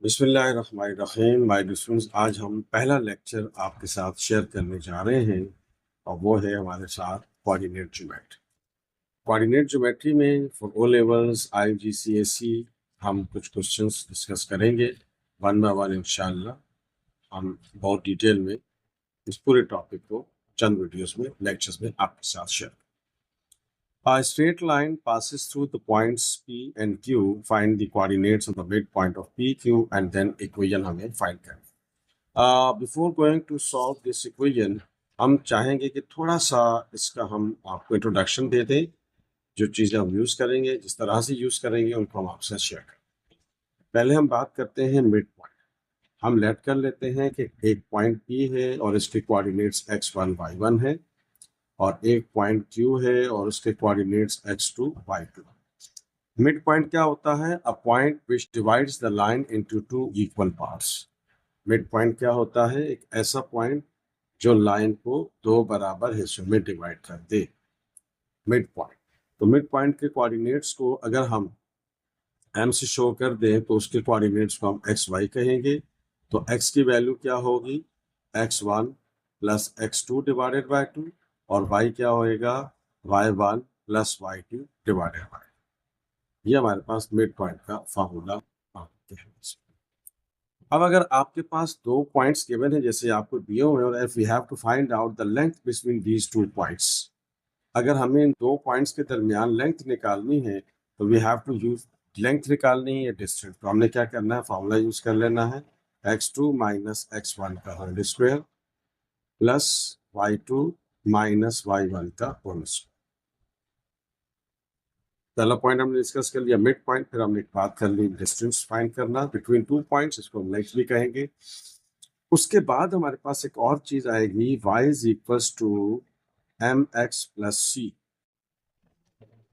बिस्मिल्लाहिर्रहमानिर्रहीम। My dear students, आज हम पहला लेक्चर आपके साथ शेयर करने जा रहे हैं और वो है हमारे साथ कोऑर्डिनेट ज्योमेट्री। कोऑर्डिनेट ज्योमेट्री में फॉर ओ लेवल्स IGCSE हम कुछ क्वेश्चंस डिस्कस करेंगे वन बाय वन इंशाल्लाह। हम बहुत डिटेल में इस पूरे टॉपिक को चंद वीडियोस में लेक्चर्स में आपके साथ share. A straight line passes through the points P and Q. Find the coordinates of the midpoint of P, Q, and then equation हमें find करनी। Before going to solve this equation, हम चाहेंगे कि थोड़ा सा इसका हम आपको इंट्रोडक्शन दे दें। जो चीज़ें हम यूज़ करेंगे, जिस तरह से यूज़ करेंगे, उनको हम आपसे शेयर करें। पहले हम बात करते हैं मिड पॉइंट। हम लेट कर लेते हैं कि एक पॉइंट P है और इसके कोऑर्डिनेट्स x1 y1 है, और एक पॉइंट Q है और उसके coordinates x2 y2। Mid point क्या होता है? A point which divides the line into two equal parts. Mid point क्या होता है? एक ऐसा पॉइंट जो लाइन को दो बराबर हिस्सों में डिवाइड कर दे, मिड पॉइंट। तो मिड पॉइंट के कोऑर्डिनेट्स को अगर हम m से शो कर दें तो उसके कोऑर्डिनेट्स को हम xy कहेंगे। तो x की वैल्यू क्या होगी? x1 plus x2 divided by 2, और y क्या होएगा? y1 plus y2 divided by. ये हमारे पास मिड पॉइंट का फार्मूला है। अब अगर आपके पास दो पॉइंट्स गिवन है जैसे आपको दिए हुए हैं, और if we have to find out the length between these two points, अगर हमें इन दो पॉइंट्स के दरमियान लेंथ निकालनी है तो we have to use length निकालनी है डिस्टेंस। तो हमने क्या करना है? फार्मूला यूज कर लेना है x2 माइनस x1 का whole square plus y2 minus y1 का होल स्क्वायर। पहला पॉइंट हमने डिस्कस कर लिया मिड पॉइंट, फिर हमने एक बात कर ली डिस्टेंस फाइंड करना बिटवीन टू पॉइंट्स, इसको हम लेंथ भी कहेंगे। उसके बाद हमारे पास एक और चीज आएगी, y is equals to mx plus c,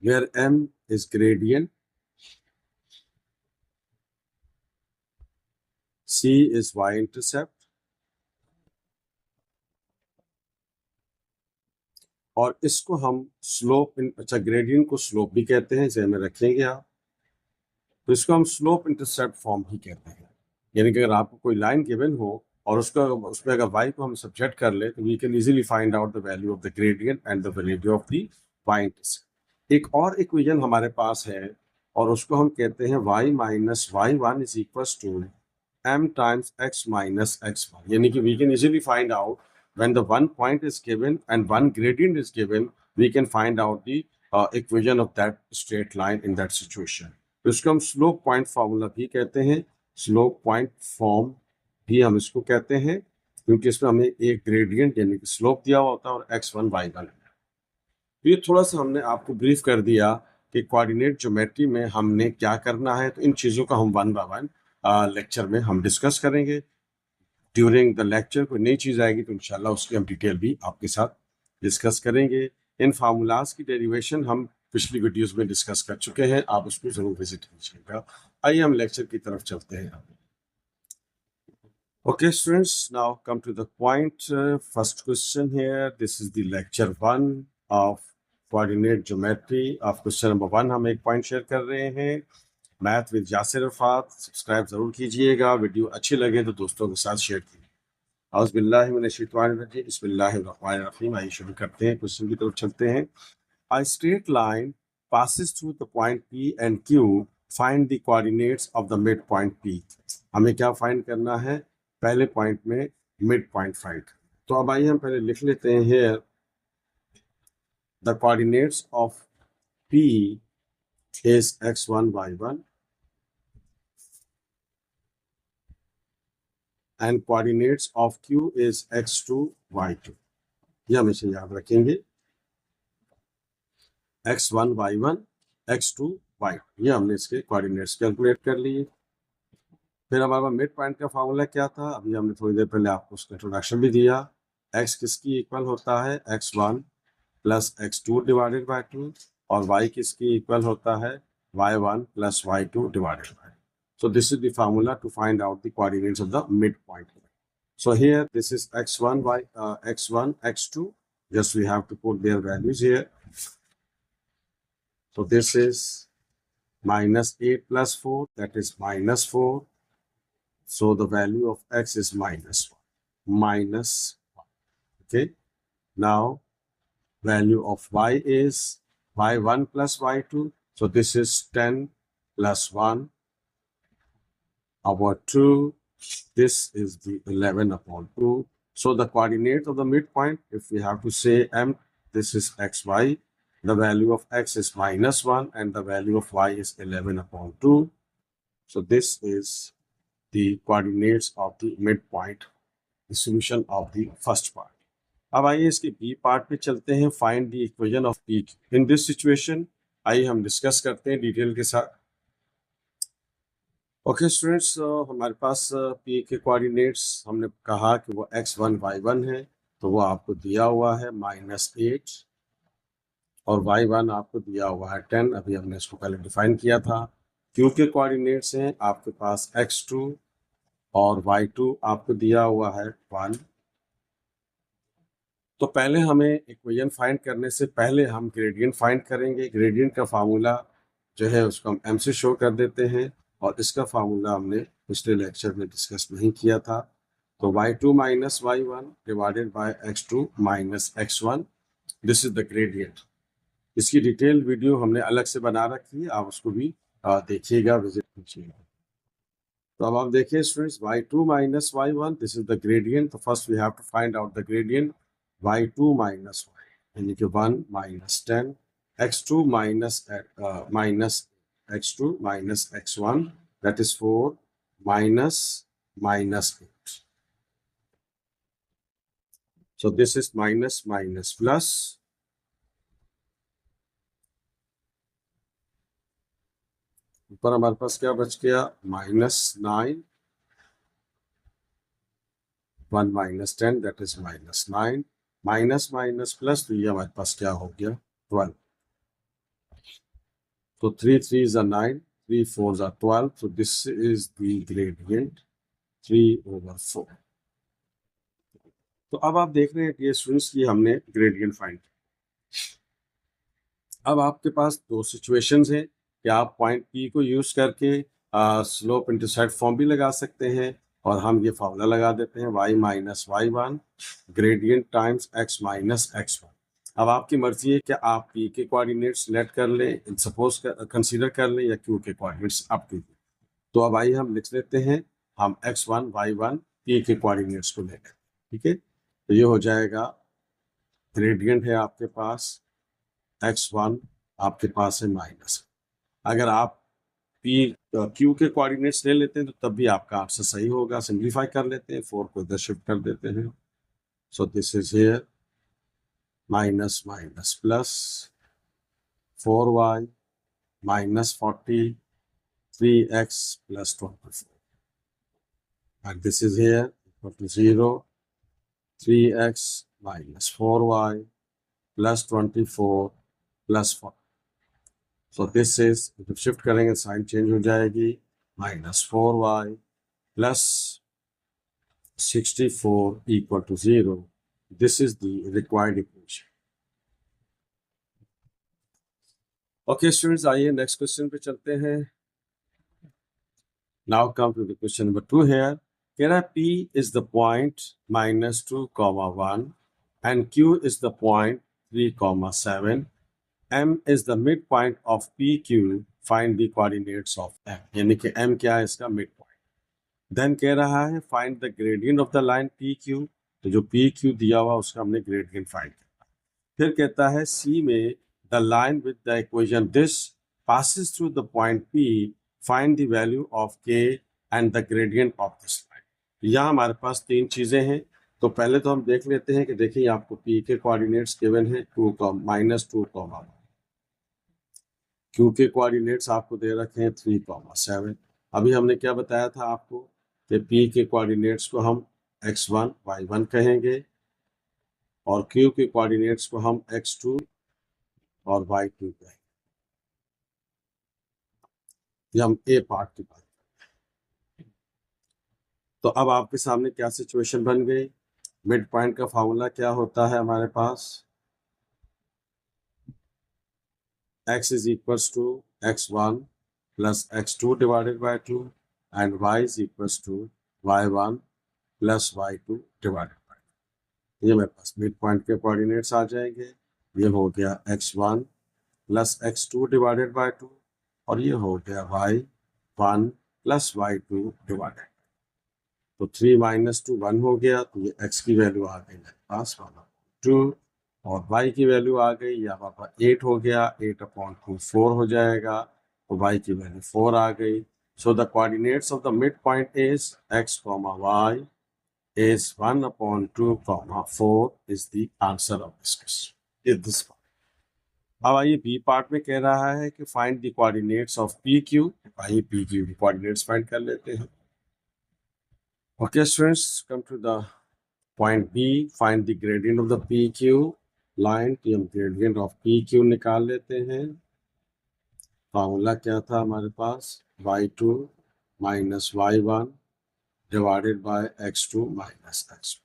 where m is gradient, c is y intercept, और इसको हम स्लोप अच्छा ग्रेडियंट को स्लोप भी कहते हैं, जहन में रखेंगे आप। तो इसको हम स्लोप इंटरसेप्ट फॉर्म भी कहते हैं। यानी कि अगर आपको कोई लाइन गिवन हो और उसमें अगर y को हम सब्जेक्ट कर ले तो we can easily find out the value of the gradient and the value of the y intercept. एक और इक्वेशन हमारे पास है और उसको हम कहते हैं y minus y1 is equals to m times x minus x1। यानी कि we can easily find out when the one point is given and one gradient is given, we can find out the equation of that straight line in that situation. तो इसको हम slope point formula भी कहते हैं, slope point form भी हम इसको कहते हैं, क्योंकि इसमें हमें एक ग्रेडियंट यानी कि स्लोप दिया हुआ होता है और x1 y1। तो ये थोड़ा सा हमने आपको ब्रीफ कर दिया कि कोऑर्डिनेट ज्योमेट्री में हमने क्या करना है। तो इन चीज़ों का हम वन बाय वन लेक्चर में हम डिस्कस करेंगे। ड्यूरिंग द लेक्चर कोई नई चीज़ आएगी तो इंशाल्लाह उसकी हम डिटेल भी आपके साथ डिस्कस करेंगे। इन फार्मूलाज की डेरिवेशन हम पिछली वीडियोस में डिस्कस कर चुके हैं, आप उसको जरूर विजिट कीजिएगा। आइए हम लेक्चर की तरफ चलते हैं। Okay students, now come to the point. First question here, this is the lecture 1 of coordinate geometry of question number 1। हम एक पॉइंट शेयर कर रहे हैं, math with Yasir Arfat. Subscribe जरूर कीजिएगा, वीडियो अच्छी लगे तो दोस्तों के साथ शेयर कीजिए। औज़ बिल्लाहि मिनश शैतानिर रजीम, बिस्मिल्लाहिर रहमानिर रहीम। आइए शुरू करते हैं, क्वेश्चन की तरफ चलते हैं। A straight line passes through the point P and Q. Find the coordinates of the midpoint P। हमें क्या फाइंड करना है? पहले पॉइंट में मिड पॉइंट फाइंड। तो अब आइए हम पहले लिख लेते हैं here the coordinates of P is x1 y1 and coordinates of Q is x2 y2। ये हमेशा याद रखेंगे, x1 y1 x2 y2। ये हमने इसके कोऑर्डिनेट्स कैलकुलेट कर लिए। फिर हमारे पास मिड पॉइंट का फार्मूला क्या था? अभी हमने थोड़ी देर पहले आपको उसका इंट्रोडक्शन भी दिया। x किसकी इक्वल होता है? x1 plus x2 divided by 2, और y किसकी इक्वल होता है? y1 plus y2 divided by. So this is the formula to find out the coordinates of the midpoint. So here this is x1 x1 x2, just we have to put their values here. So this is minus 8 plus 4, that is minus 4, So the value of x is minus 1. Minus 1. Okay. Now value of y is y1 plus y2. So this is 10 plus 1 over 2. This is the 11 upon 2. So the coordinate of the midpoint, if we have to say m, this is xy. The value of x is minus 1 and the value of y is 11 upon 2. So this is the coordinates of the midpoint, the solution of the first part. अब आइए इसके B part पे चलते हैं. Find the equation of P in this situation. आइए हम discuss करते हैं डिटेल के साथ. ओके स्टूडेंट्स, हमारे पास पी के कोऑर्डिनेट्स हमने कहा कि वो x1 y1 है, तो वो आपको दिया हुआ है -8 और y1 आपको दिया हुआ है 10. अभी हमने इसको पहले डिफाइन किया था. क्यू के कोऑर्डिनेट्स हैं आपके पास x2 और y2 आपको दिया हुआ है 1. तो पहले हमें इक्वेशन फाइंड करने से पहले हम ग्रेडियंट फाइंड करेंगे. ग्रेडियंट का फार्मूला जो है उसको हम m से शो कर देते हैं और इसका फार्मूला हमने पिछले लेक्चर में डिस्कस नहीं किया था. तो y2 minus y1 divided by x2 minus x1, this is the gradient. इसकी डिटेल वीडियो हमने अलग से बना रखी है, आप उसको भी देखिएगा, विजिट कीजिएगा. तो अब आप देखिए students, y2 minus y1, this is the gradient. तो first we have to find out the gradient. y2 minus y यानी कि 1 minus 10, x2 minus x2 minus x1, that is 4 minus minus 8. So this is minus minus plus. ऊपर हमारे पास क्या बच गया? -9, 1 minus 10, that is -9, minus minus plus, तो ये हमारे पास क्या हो गया? 12. So 3 3s are 9, 3 4s are 12. So this is the gradient 3/4. तो अब आप देख रहे हैं कि स्टूडेंट्स की हमने ग्रेडियंट फाइंड. अब आपके पास दो सिचुएशंस हैं कि आप पॉइंट P को यूज करके स्लोप इंटरसेप्ट फॉर्म भी लगा सकते हैं और हम ये फॉर्मूला लगा देते हैं y minus y1 gradient times x minus x1. अब आपकी मर्जी है कि आप P के कोऑर्डिनेट्स सेलेक्ट कर लें, सपोज कंसीडर कर लें, या Q के कोऑर्डिनेट्स आप कीजिए. तो अब आइए हम लिख लेते हैं, हम x1 y1 P के कोऑर्डिनेट्स को लेकर. ठीक है, तो ये हो जाएगा ग्रेडियंट है आपके पास x1, आपके पास है माइनस. अगर आप Q के कोऑर्डिनेट्स ले लेते हैं तो तब भी आपका आंसर सही होगा. सिंप्लीफाई कर लेते हैं, 4 को इधर शिफ्ट कर देते हैं. सो this is here minus minus plus 4y minus 40, 3x plus 24, and this is here equal to 0, 3x minus 4y plus 24 plus 4. So this is, जब शिफ्ट करेंगे साइन चेंज हो जाएगी, -4y plus 64 equal to 0. This is the required equation. Okay students, आइए next question पे चलते हैं. Now come to the question number 2 here. Here P is the point -2, 1 and Q is the point 3, 7. M is the midpoint of PQ. Find the coordinates of M. यानी कि M क्या है? इसका midpoint. Then कह रहा है find the gradient of the line PQ. तो जो PQ दिया हुआ उसका हमने gradient find करना. फिर कहता है C में the line with the equation this passes through the point P. Find the value of K and the gradient of this line. यहाँ हमारे पास तीन चीजें हैं. तो पहले तो हम देख लेते हैं कि देखिए आपको P के कोऑर्डिनेट्स गिवन है -2, -2, Q के कोऑर्डिनेट्स आपको दे रखे हैं 3, 7. अभी हमने क्या बताया था आपको कि P के कोऑर्डिनेट्स को हम x1 y1 कहेंगे और Q के कोऑर्डिनेट्स को हम x2 और y2 कहेंगे. ये हम A पार्ट की बात करें. तो अब आपके सामने क्या सिचुएशन बन गई? मिड पॉइंट का फॉर्मूला क्या होता है हमारे पास? x is equals to x1 plus x2 divided by 2 and y is equals to y1 plus y2 divided by, ये मेरे पास मिड पॉइंट के कोऑर्डिनेट्स आ जाएंगे। ये हो गया x1 plus x2 divided by 2 और ये हो गया y1 प्लस y2 डिवाइडेड। तो 3 माइनस 2 1 हो गया, तो ये x की वैल्यू आ गई मेरे पास 1/2 और y की वैल्यू आ गई, यहाँ पर 8 हो गया, 8/2 4 हो जाएगा, तो y की वैल्यू 4 आ गई। So the coordinates of the mid point is x, y is 1/2, 4 is the answer of this question. This part. अब आइए बी पार्ट में कह रहा है कि find the coordinates of P Q. आइए पी क्यू की कोऑर्डिनेट्स फाइंड कर लेते हैं। Okay students, come to the point B, find the gradient of the P Q line की हम ग्रेडियंट ऑफ पी क्यू निकाल लेते हैं। फार्मूला क्या था हमारे पास, y2 minus y1 divided by x2 minus x2।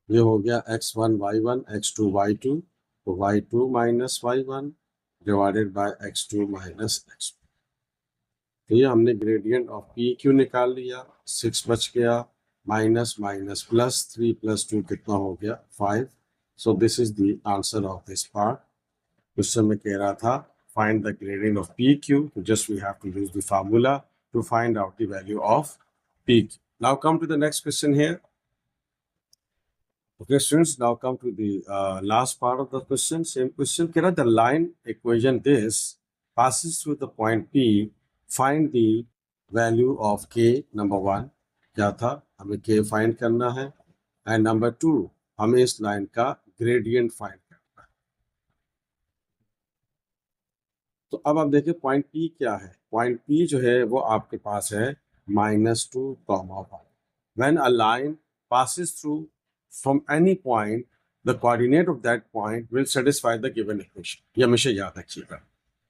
ये हो गया x1 y1 x2 y2, तो y2 minus y1 divided by x2 minus x2। तो ये हमने ग्रेडियंट ऑफ पी क्यू निकाल लिया, 6 बच गया, माइनस माइनस प्लस 3 प्लस 2 कितना हो गया 5। सो this is the answer of this part. Question में कह रहा था find the gradient of PQ, so just we have to use the formula to find out the value of PQ. Now come to the next question here. Okay students, now come to the last part of the question. Same question, the line equation this passes through the point P, find the value of K। number 1 क्या था, हमें K find करना है, and number 2 हमें इस line का gradient find। तो अब आप देखिए पॉइंट पी क्या है। पॉइंट पी जो है वो आपके पास है -2, 1। When a line passes through from any point, the coordinate of that point will satisfy the given equation। ये हमेशा याद रखिएगा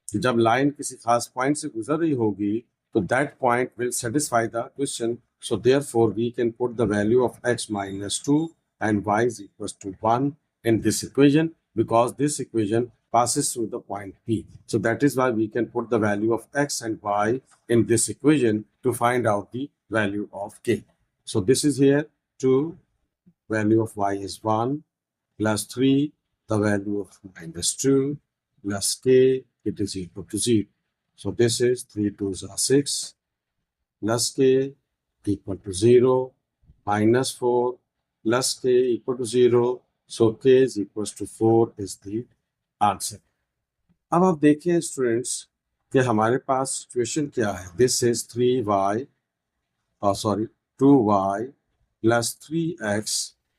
कि जब लाइन किसी खास पॉइंट से गुजर रही होगी तो that point will satisfy the question। So therefore we can put the value of x -2 and y is equals to 1 in this equation, because this equation passes through the point P. So that is why we can put the value of x and y in this equation to find out the value of K. So this is here 2, value of y is 1, plus 3, the value of -2, plus K, it is equal to 0. So this is 3 2s are 6, plus K equal to 0, -4, plus K equal to 0. So K is equals to 4 is the answer. अब आप देखिए students कि हमारे पास situation क्या है। This is 3y 2y plus 3x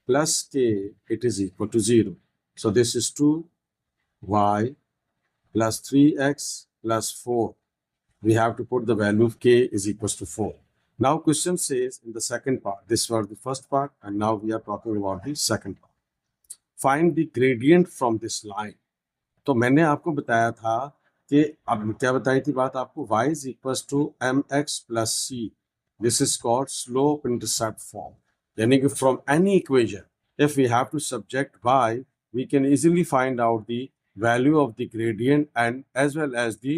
plus k, it is equal to 0। So this is 2y plus 3x plus 4। we have to put the value of k is equals to 4. Now question says in the second part, this was the first part and now we are talking about the second part. Find the gradient from this line. तो मैंने आपको बताया था कि अब क्या बताई थी बात आपको, y is equals to mx plus c। This is called slope intercept form, यानी कि from any equation if we have to subject y, we can easily find out the value of the gradient and as well as the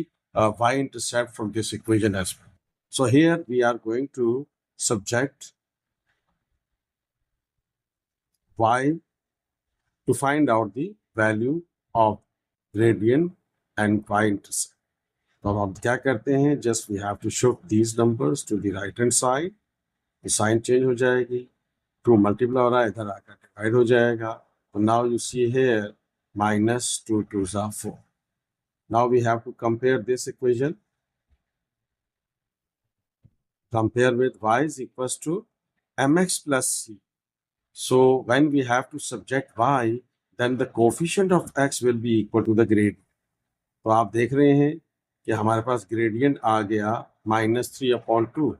y-intercept from this equation as well. So here we are going to subject y to find out the value of gradient and y-intercept. तो अब हम क्या करते हैं, just we have to shift these numbers to the right hand side. Sign change हो जाएगी, 2 multiply हो रहा है, इधर आकर डिवाइड हो जाएगा। तो now you see here -2 2s are 4। Now we have to compare this equation, compare with y is equals to mx plus c. So when we have to subject y, then the coefficient of x will be equal to the gradient. तो आप देख रहे हैं कि हमारे पास gradient आ गया -3/2।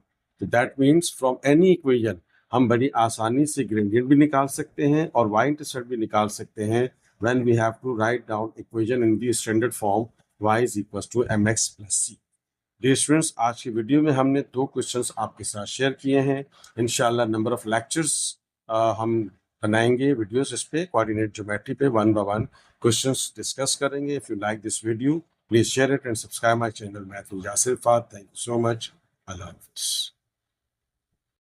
तो that means from any equation हम बड़ी आसानी से ग्रेडियंट भी निकाल सकते हैं और वाई इंटरसेप्ट भी निकाल सकते हैं when we have to write down equation in the standard form y is equals to mx plus c। Dear students, आज की वीडियो में हमने 2 क्वेश्चंस आपके साथ शेयर किए हैं। इंशाल्लाह नंबर ऑफ लेक्चर्स हम बनाएंगे वीडियोस इस पे, कोऑर्डिनेट ज्योमेट्री पे 1 by 1 क्वेश्चंस डिस्कस करेंगे। If you like this video Please share it and subscribe my channel. Math with Yasir Fad. Thank you so much. Allah Hafiz.